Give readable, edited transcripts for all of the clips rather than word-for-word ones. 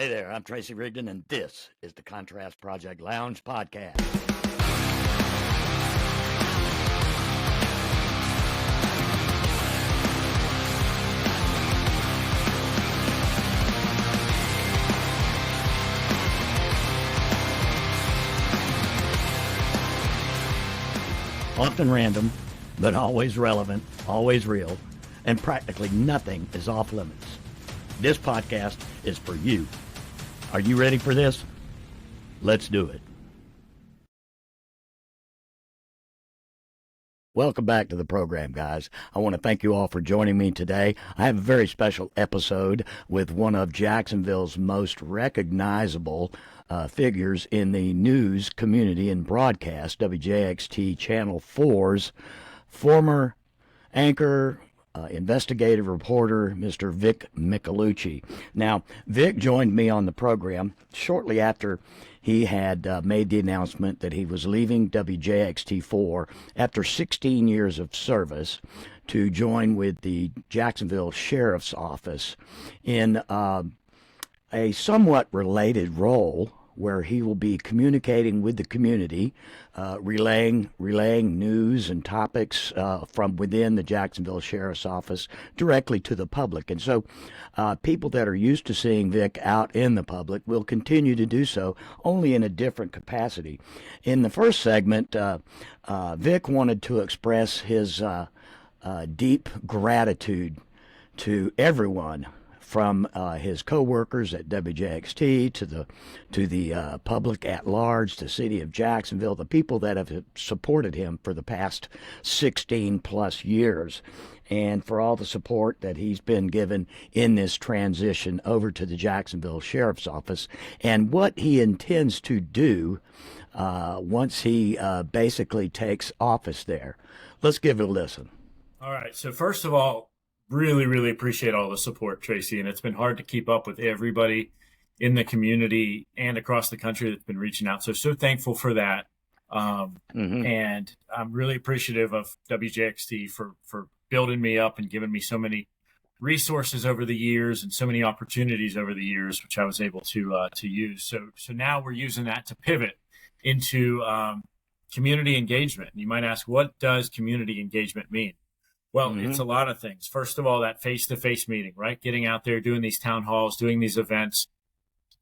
Hey there, I'm Tracy Rigdon, and this is the Contrast Project Lounge podcast. Often random, but always relevant, always real, and practically nothing is off limits. This podcast is for you. Are you ready for this? Let's do it. Welcome back to the program, guys. I want to thank you all for joining me today. I have a very special episode with one of Jacksonville's most recognizable figures in the news community and broadcast, WJXT Channel 4's former anchor, investigative reporter, Mr. Vic Micolucci. Now, Vic joined me on the program shortly after he had made the announcement that he was leaving WJXT4 after 16 years of service to join with the Jacksonville Sheriff's Office in a somewhat related role where he will be communicating with the community, relaying news and topics from within the Jacksonville Sheriff's Office directly to the public. And so people that are used to seeing Vic out in the public will continue to do so, only in a different capacity. In the first segment, Vic wanted to express his deep gratitude to everyone, from his co-workers at WJXT to the public at large, the city of Jacksonville, the people that have supported him for the past 16 plus years, and for all the support that he's been given in this transition over to the Jacksonville Sheriff's Office, and what he intends to do once he basically takes office there. Let's give it a listen. All right. So first of all, really appreciate all the support, Tracy. And it's been hard to keep up with everybody in the community and across the country that's been reaching out. So thankful for that. And I'm really appreciative of WJXT for building me up and giving me so many resources over the years and so many opportunities over the years, which I was able to use. So now we're using that to pivot into community engagement. And you might ask, what does community engagement mean? Well, it's a lot of things. First of all, that face-to-face meeting, right? Getting out there, doing these town halls, doing these events,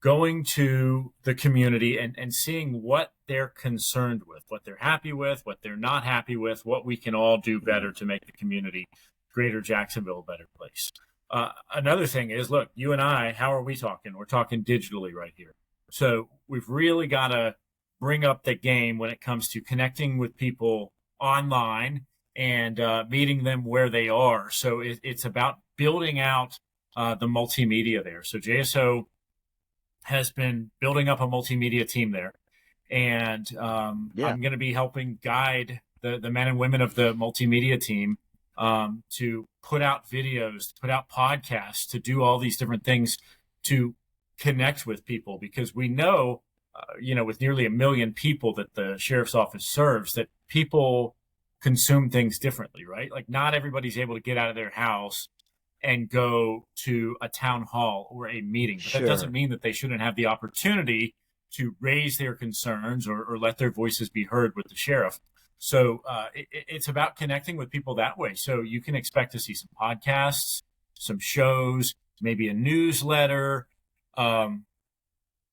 going to the community and seeing what they're concerned with, what they're happy with, what they're not happy with, what we can all do better to make the community, greater Jacksonville, a better place. Another thing is, look, you and I, how are we talking? We're talking digitally right here. So we've really got to bring up the game when it comes to connecting with people online and meeting them where they are. So it's about building out the multimedia there. So JSO has been building up a multimedia team there. And I'm going to be helping guide the men and women of the multimedia team to put out videos, to put out podcasts, to do all these different things to connect with people. Because we know, with nearly 1 million people that the Sheriff's Office serves, that people consume things differently, right? Like not everybody's able to get out of their house and go to a town hall or a meeting. But that doesn't mean that they shouldn't have the opportunity to raise their concerns or let their voices be heard with the sheriff. So it's about connecting with people that way. So you can expect to see some podcasts, some shows, maybe a newsletter,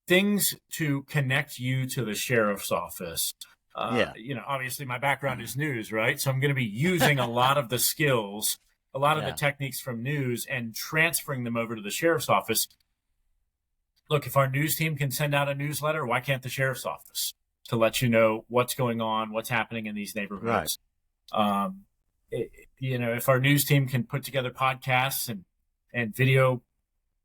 things to connect you to the sheriff's office. Obviously my background is news, right? So I'm going to be using a lot of the skills, a lot of the techniques from news and transferring them over to the sheriff's office. Look, if our news team can send out a newsletter, why can't the sheriff's office to let you know what's going on, what's happening in these neighborhoods? Right. If our news team can put together podcasts and video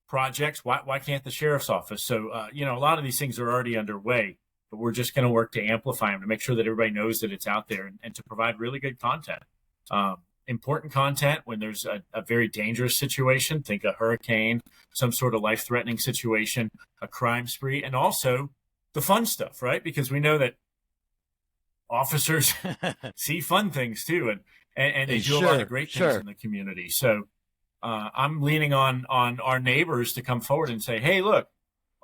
projects, why can't the sheriff's office? So, a lot of these things are already underway. But we're just going to work to amplify them, to make sure that everybody knows that it's out there and to provide really good content. Important content when there's a very dangerous situation, think a hurricane, some sort of life-threatening situation, a crime spree, and also the fun stuff, right? Because we know that officers see fun things too, and they do a lot of great things in the community. So I'm leaning on our neighbors to come forward and say, hey, look,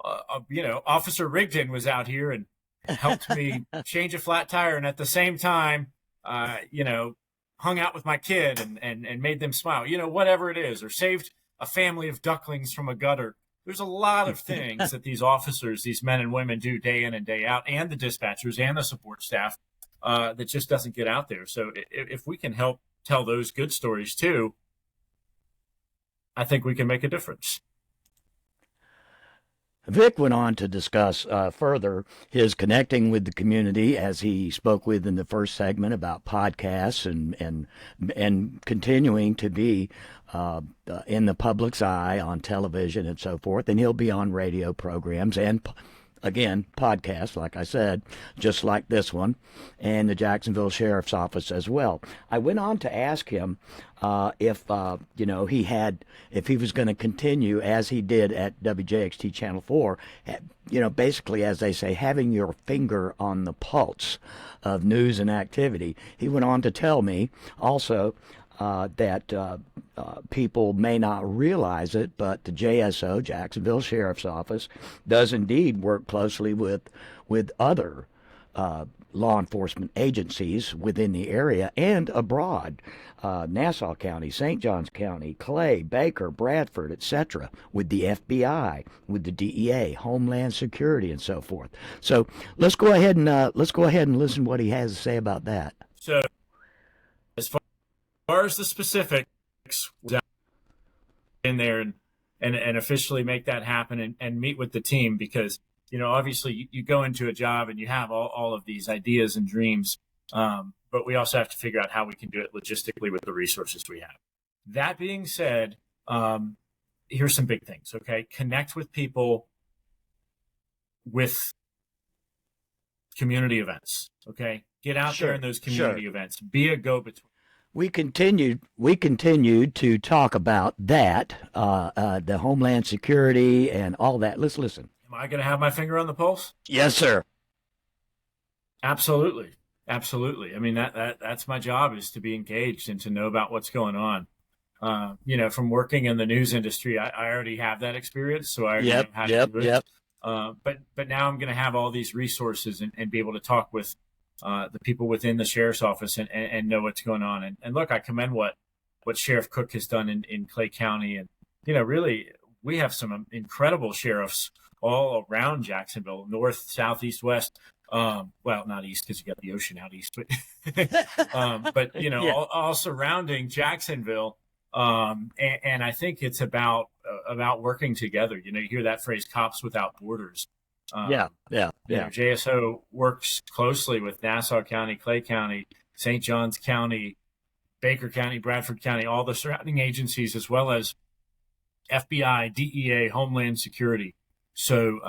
Officer Rigdon was out here and helped me change a flat tire, and at the same time, hung out with my kid and made them smile, whatever it is, or saved a family of ducklings from a gutter. There's a lot of things that these officers, these men and women, do day in and day out, and the dispatchers and the support staff that just doesn't get out there. So if we can help tell those good stories too, I think we can make a difference. Vic went on to discuss further his connecting with the community, as he spoke with in the first segment, about podcasts and continuing to be in the public's eye on television and so forth. And he'll be on radio programs and, again, podcasts, like I said, just like this one, and the Jacksonville Sheriff's Office as well. I went on to ask him if he was going to continue as he did at WJXT Channel 4, basically, as they say, having your finger on the pulse of news and activity. He went on to tell me also that people may not realize it, but the JSO, Jacksonville Sheriff's Office, does indeed work closely with other law enforcement agencies within the area and abroad. Nassau County, St. Johns County, Clay, Baker, Bradford, etc., with the FBI, with the DEA, Homeland Security, and so forth. So let's go ahead and listen to what he has to say about that. So, as far as the specifics, in there and officially make that happen and meet with the team, because obviously you go into a job and you have all of these ideas and dreams, but we also have to figure out how we can do it logistically with the resources we have. That being said, here's some big things. Okay, connect with people with community events. Okay, get out there in those community events. Be a go-between. We continued to talk about that, the Homeland Security and all that. Let's listen. Am I going to have my finger on the pulse? Yes, sir. Absolutely. I mean, that's my job, is to be engaged and to know about what's going on. From working in the news industry, I already have that experience, so I already know how to do it. But now I'm going to have all these resources and be able to talk with the people within the sheriff's office and know what's going on. And look, I commend what Sheriff Cook has done in Clay County. And, really, we have some incredible sheriffs all around Jacksonville, north, south, east, west. Well, not east because you got the ocean out east, but all surrounding Jacksonville. And I think it's about working together. You hear that phrase, cops without borders. JSO works closely with Nassau County, Clay County, St. Johns County, Baker County, Bradford County, all the surrounding agencies, as well as FBI, DEA, Homeland Security. So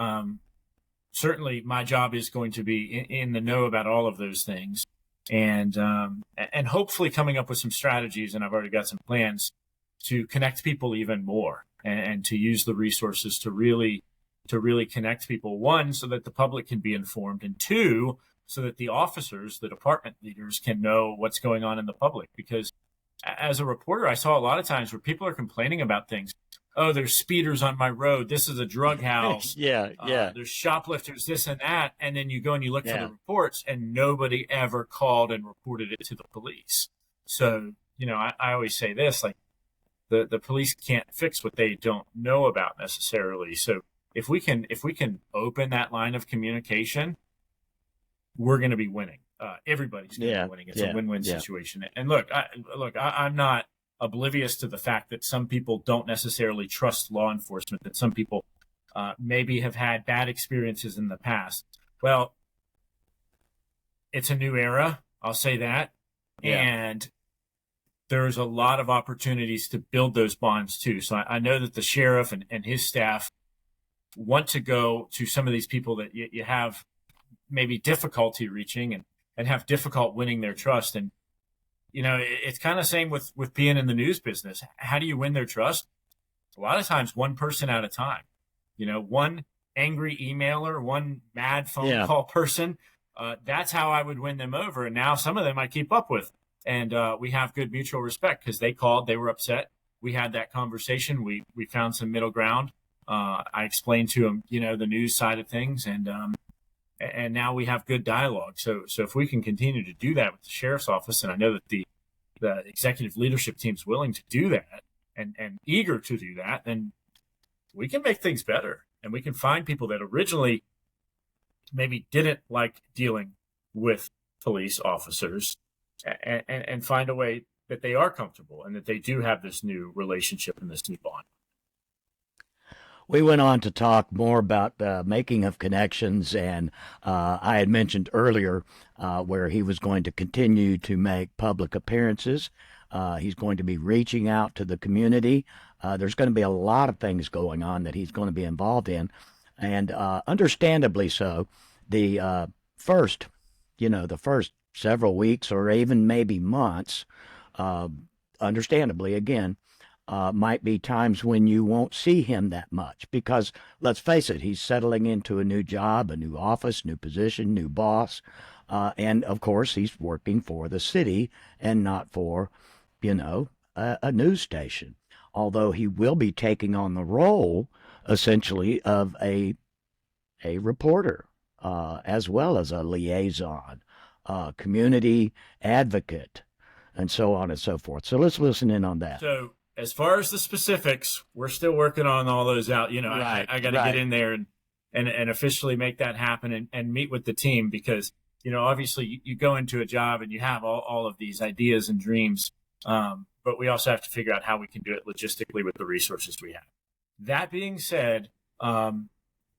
certainly my job is going to be in the know about all of those things, and hopefully coming up with some strategies, and I've already got some plans to connect people even more and to use the resources to really connect people, one, so that the public can be informed, and two, so that the officers, the department leaders, can know what's going on in the public. Because as a reporter, I saw a lot of times where people are complaining about things. Oh, there's speeders on my road. This is a drug house. There's shoplifters, this and that. And then you go and you look for the reports, and nobody ever called and reported it to the police. So, I always say this, like, the police can't fix what they don't know about necessarily. So if we can open that line of communication, we're going to be winning. Everybody's going to be winning. It's a win-win situation. And look, I'm not oblivious to the fact that some people don't necessarily trust law enforcement, that some people maybe have had bad experiences in the past. Well, it's a new era. I'll say that. And there's a lot of opportunities to build those bonds too. So I know that the sheriff and his staff want to go to some of these people that you have maybe difficulty reaching and have difficult winning their trust. And, it's kind of same with being in the news business. How do you win their trust? A lot of times one person at a time, one angry emailer, one mad phone call person. That's how I would win them over. And now some of them I keep up with. And we have good mutual respect because they called, they were upset. We had that conversation. We found some middle ground. I explained to him, the news side of things, and now we have good dialogue. So if we can continue to do that with the sheriff's office, and I know that the executive leadership team's willing to do that and eager to do that, then we can make things better, and we can find people that originally maybe didn't like dealing with police officers and find a way that they are comfortable and that they do have this new relationship and this new bond. We went on to talk more about the making of connections, and I had mentioned earlier where he was going to continue to make public appearances. He's going to be reaching out to the community. There's going to be a lot of things going on that he's going to be involved in, and understandably so. The first several weeks or even maybe months, understandably, again, might be times when you won't see him that much because, let's face it, he's settling into a new job, a new office, new position, new boss, and of course he's working for the city and not for, a news station. Although he will be taking on the role, essentially, of a reporter, as well as a liaison, community advocate, and so on and so forth. So let's listen in on that. So as far as the specifics, we're still working on all those out. Right, I got to get in there and officially make that happen and meet with the team because, obviously you go into a job and you have all of these ideas and dreams, but we also have to figure out how we can do it logistically with the resources we have. That being said,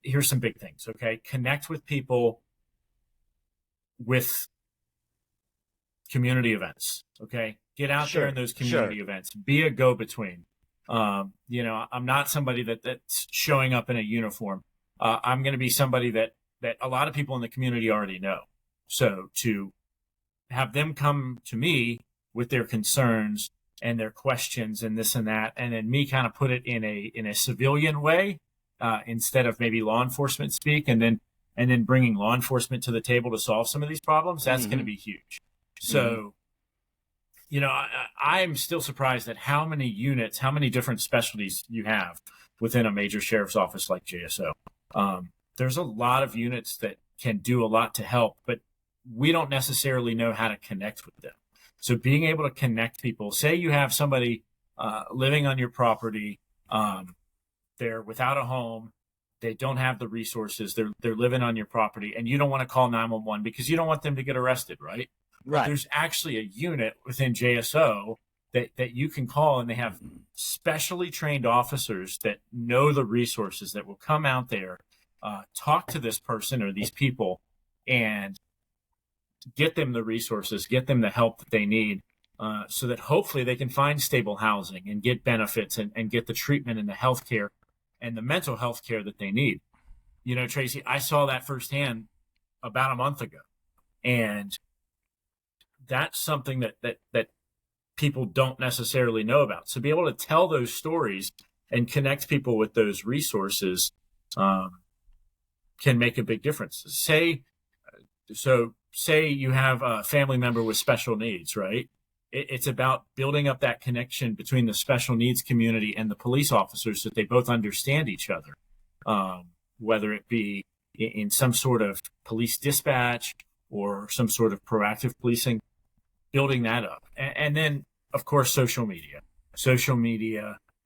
here's some big things, okay? Connect with people with community events, okay? Get out there in those community events. Be a go-between. I'm not somebody that's showing up in a uniform. I'm going to be somebody that a lot of people in the community already know. So to have them come to me with their concerns and their questions and this and that, and then me kind of put it in a civilian way instead of maybe law enforcement speak, and then bringing law enforcement to the table to solve some of these problems, that's going to be huge. So, I'm still surprised at how many units, how many different specialties you have within a major sheriff's office like JSO. There's a lot of units that can do a lot to help, but we don't necessarily know how to connect with them. So being able to connect people, say you have somebody living on your property, they're without a home, they don't have the resources, they're living on your property, and you don't want to call 911 because you don't want them to get arrested, right? Right. There's actually a unit within JSO that you can call, and they have specially trained officers that know the resources that will come out there, talk to this person or these people, and get them the resources, get them the help that they need, so that hopefully they can find stable housing and get benefits and get the treatment and the health care and the mental health care that they need. Tracy, I saw that firsthand about a month ago. And that's something that people don't necessarily know about. So be able to tell those stories and connect people with those resources can make a big difference. Say you have a family member with special needs, right? It's about building up that connection between the special needs community and the police officers so that they both understand each other, whether it be in some sort of police dispatch or some sort of proactive policing, building that up. And then, of course, social media,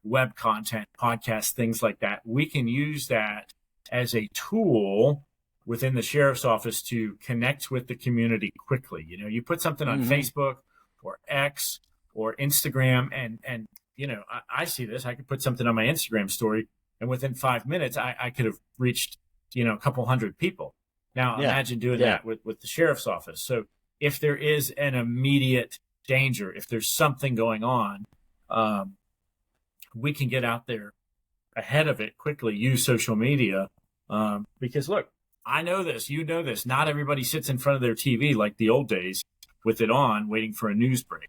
web content, podcasts, things like that. We can use that as a tool within the sheriff's office to connect with the community quickly. You put something on Facebook or X or Instagram, and I see this. I could put something on my Instagram story, and within 5 minutes, I could have reached, a couple hundred people. Now, imagine doing that with the sheriff's office. So if there is an immediate danger, if there's something going on, we can get out there ahead of it quickly, use social media, because look, I know this, not everybody sits in front of their TV like the old days with it on, waiting for a news break.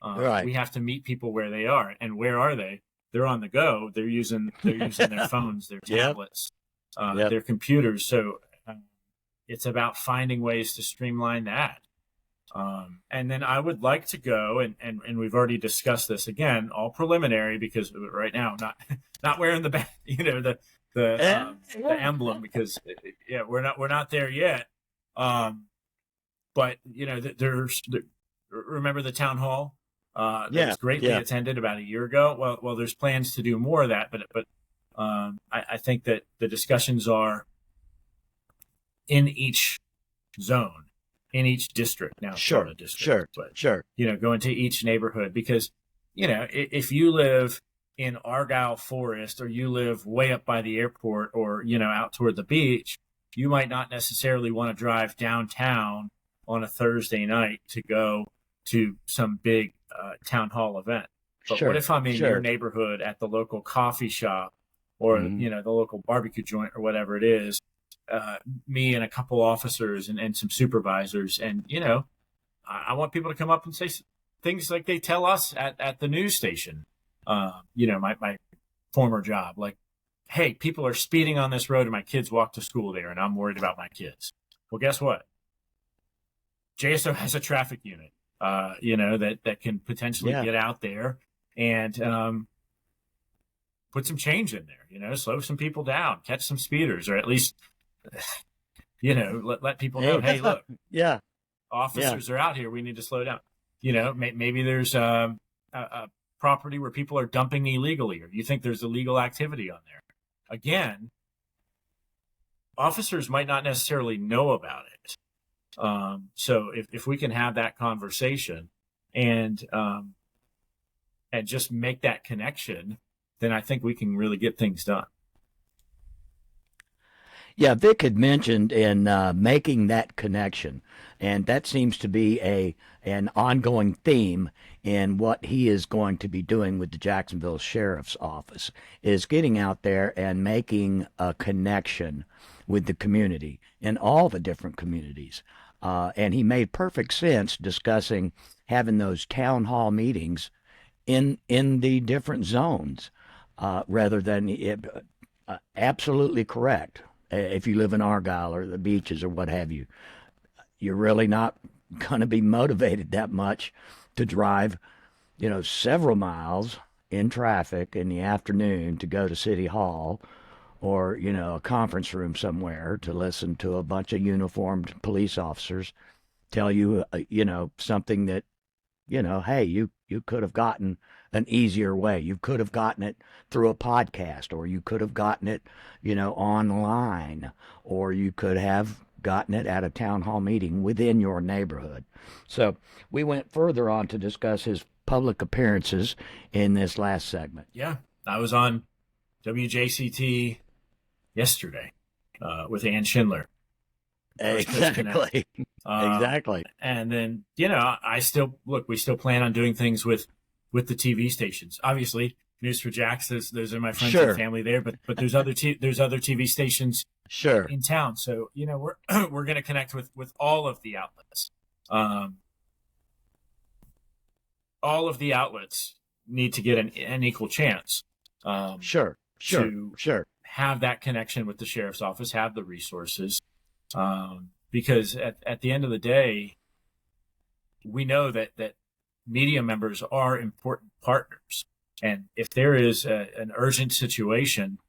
Right. We have to meet people where they are. And where are they? They're on the go. They're using their phones, their tablets, their computers. So it's about finding ways to streamline that. And then I would like to go, and we've already discussed this again, all preliminary, because right now, not wearing the the emblem, because yeah, we're not there yet. But remember the town hall that was greatly attended about a year ago. Well, there's plans to do more of that, but I think that the discussions are in each zone, in each district now. Sure, Go into each neighborhood, because if you live in Argyle Forest, or you live way up by the airport, or out toward the beach, you might not necessarily want to drive downtown on a Thursday night to go to some big town hall event. But what if I'm in your neighborhood at the local coffee shop, or the local barbecue joint, or whatever it is, me and a couple officers and some supervisors, and I want people to come up and say things like they tell us at the news station. My former job, like, hey, people are speeding on this road and my kids walk to school there, and I'm worried about my kids. Well, guess what? JSO has a traffic unit, that can potentially get out there and put some change in there, slow some people down, catch some speeders, or at least, let people know, hey, look, officers are out here. We need to slow down. Maybe there's a property where people are dumping illegally, or you think there's illegal activity on there. Again, officers might not necessarily know about it. So if we can have that conversation and just make that connection, then I think we can really get things done. Yeah, Vic had mentioned in making that connection, and that seems to be an ongoing theme in what he is going to be doing with the Jacksonville Sheriff's Office, is getting out there and making a connection with the community in all the different communities. And he made perfect sense discussing having those town hall meetings in the different zones, rather than absolutely correct. If you live in Argyle or the beaches or what have you, you're really not going to be motivated that much to drive, several miles in traffic in the afternoon to go to City Hall, or, a conference room somewhere to listen to a bunch of uniformed police officers tell you, something that, hey, you could have gotten an easier way. You could have gotten it through a podcast, or you could have gotten it, online, or you could have gotten it at a town hall meeting within your neighborhood. So we went further on to discuss his public appearances in this last segment. Yeah, I was on WJCT yesterday with Ann Schindler. Exactly. Exactly. And then, we still plan on doing things with the TV stations. Obviously, News for Jacks, those are my friends and family there, but there's other TV stations in town. So, we're going to connect with all of the outlets. All of the outlets need to get an equal chance. To have that connection with the sheriff's office, have the resources. Because at the end of the day, we know that media members are important partners. And if there is an urgent situation,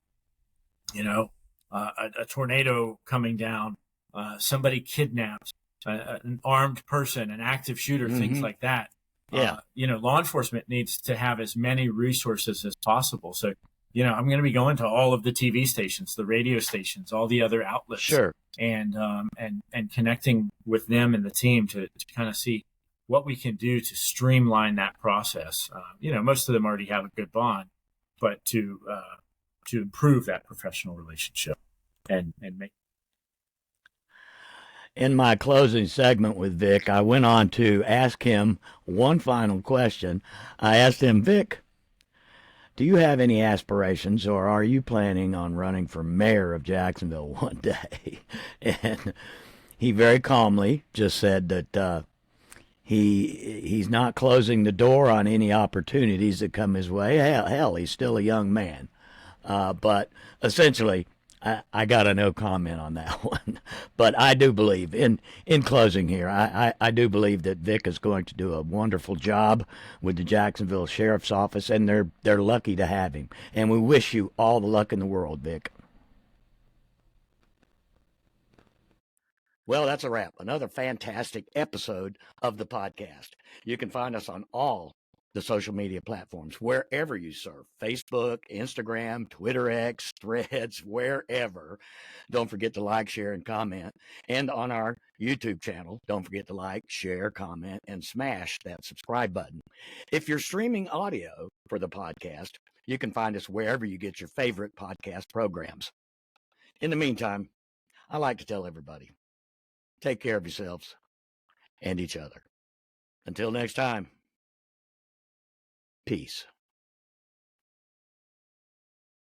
a tornado coming down, somebody kidnapped, an armed person, an active shooter, things like that. Law enforcement needs to have as many resources as possible. So, I'm going to be going to all of the TV stations, the radio stations, all the other outlets, and connecting with them and the team to kind of see what we can do to streamline that process. Most of them already have a good bond, but to improve that professional relationship and make. In my closing segment with Vic, I went on to ask him one final question. I asked him, Vic, do you have any aspirations, or are you planning on running for mayor of Jacksonville one day? And he very calmly just said that he's not closing the door on any opportunities that come his way. Hell, he's still a young man. But essentially, I got a no comment on that one. But I do believe, in closing here, I do believe that Vic is going to do a wonderful job with the Jacksonville Sheriff's Office, and they're lucky to have him. And we wish you all the luck in the world, Vic. Well, that's a wrap. Another fantastic episode of the podcast. You can find us on all the social media platforms, wherever you surf, Facebook, Instagram, Twitter X, Threads, wherever. Don't forget to like, share, and comment. And on our YouTube channel, don't forget to like, share, comment, and smash that subscribe button. If you're streaming audio for the podcast, you can find us wherever you get your favorite podcast programs. In the meantime, I like to tell everybody, take care of yourselves and each other. Until next time, peace.